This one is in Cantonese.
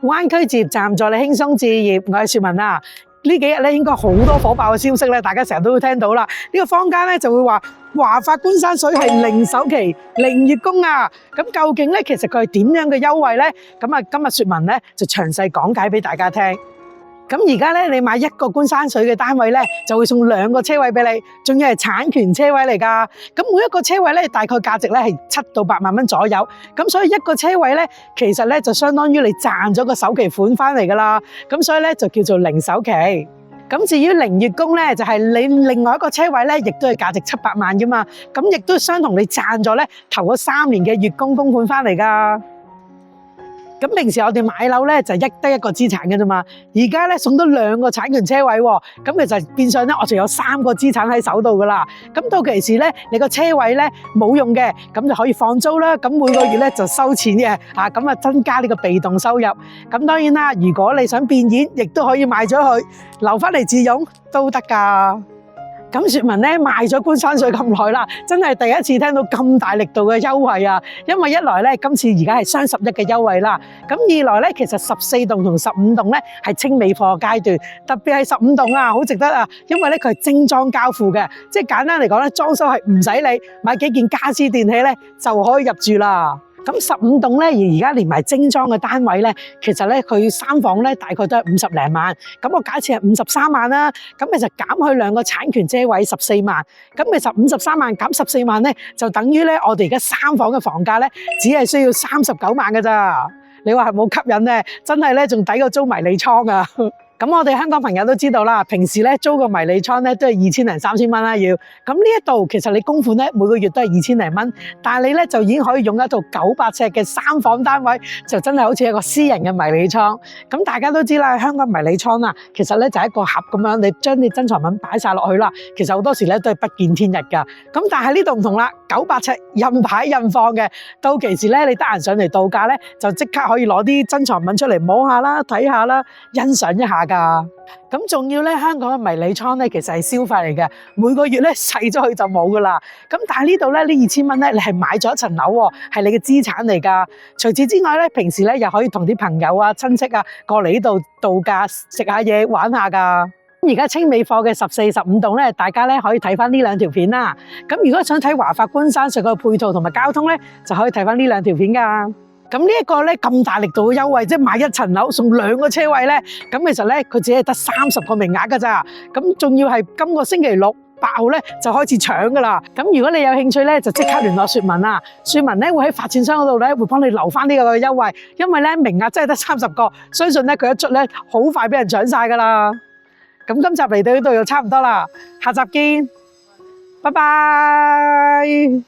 灣區置業站助你輕鬆置業，我係雪文啊。呢幾日咧應該好多火爆嘅消息咧，大家成日都會聽到啦。呢個坊間咧就會話華發觀山水係零首期、零月供啊。咁究竟咧其實佢係點樣嘅優惠咧？咁啊，今日雪文咧就詳細講解俾大家聽。咁而家咧，你買一個觀山水嘅單位咧，就會送2個車位俾你，仲要係產權車位嚟㗎。咁每一個車位咧，大概價值咧係7到8萬蚊左右。咁所以一個車位咧，其實咧就相當於你賺咗個首期款翻嚟㗎啦。咁所以咧就叫做零首期。咁至於零月供咧，就係你另外一個車位咧，亦都係價值7、8萬㗎嘛。咁亦都相同你賺咗咧頭嗰3年嘅月供供款翻嚟㗎。咁平時我哋買樓咧就得一個資產嘅啫嘛，而家咧送多2個產權車位喎，咁其實變相咧我就有3個資產喺手度噶啦。咁到期時咧，你個車位咧冇用嘅，咁就可以放租啦。咁每個月咧就收錢嘅，咁啊增加呢個被動收入。咁當然啦，如果你想變現，亦都可以賣咗佢，留翻嚟自用都得噶。咁雪文咧賣咗觀山水咁耐啦，真係第一次聽到咁大力度嘅優惠啊！因為一來咧，今次而家係雙11嘅優惠啦，咁二來咧，其實14棟同15棟咧係清尾貨階段，特別係15棟啊，好值得啊！因為咧佢係精裝交付嘅，即係簡單嚟講咧，裝修係唔使你買幾件家私電器咧就可以入住啦。咁15棟咧，而家連埋精裝嘅單位咧，其實咧佢3房咧大概都係50零萬，咁我假設係53萬啦，咁其實減去2個產權車位14萬，咁其實53萬減14萬咧，就等於咧我哋而家3房嘅房價咧，只係需要39萬㗎咋。你話係冇吸引咧？真係咧仲抵過租迷你倉啊！咁我哋香港朋友都知道啦，平時咧租個迷你倉咧都係2000零3000蚊啦要。咁呢一度其實你供款咧每個月都係2000零蚊，但係你咧就已經可以用一套900尺嘅3房單位，就真係好似一個私人嘅迷你倉。咁大家都知啦，香港迷你倉啊，其實咧就係一個盒咁樣，你將啲珍藏品擺晒落去啦。其實好多時咧都係不見天日㗎。咁但係呢度唔同啦，900尺任擺任放嘅，到期時咧你得閒上嚟度假咧，就即刻可以攞啲珍藏品出嚟摸下啦、睇下啦、欣賞一下㗎。咁仲要咧，香港嘅迷你倉咧，其實係消費嚟嘅，每個月咧使咗佢就冇噶啦。咁但係呢度咧，呢2000蚊咧，你係買咗一層樓喎，係你嘅資產嚟噶。除此之外咧，平時咧又可以同啲朋友啊、親戚啊過嚟呢度度假、食下嘢、玩下噶。而家清尾貨嘅14、15棟咧，大家咧可以睇翻呢2條片啦。咁如果想睇華發觀山水個配套同埋交通咧，就可以睇翻呢2條片噶。咁呢一個咧咁大力度嘅優惠，即係買一層樓送2個車位咧，咁其實咧佢只係得30個名額㗎咋，咁仲要係今個星期6、8號咧就開始搶㗎啦。咁如果你有興趣咧，就即刻聯絡雪文啦。雪文咧會喺發展商嗰度咧會幫你留翻呢個優惠，因為咧名額真係得30個，相信咧佢一出咧好快俾人搶晒㗎啦。咁今集嚟到呢度就差唔多啦，下集見，拜拜。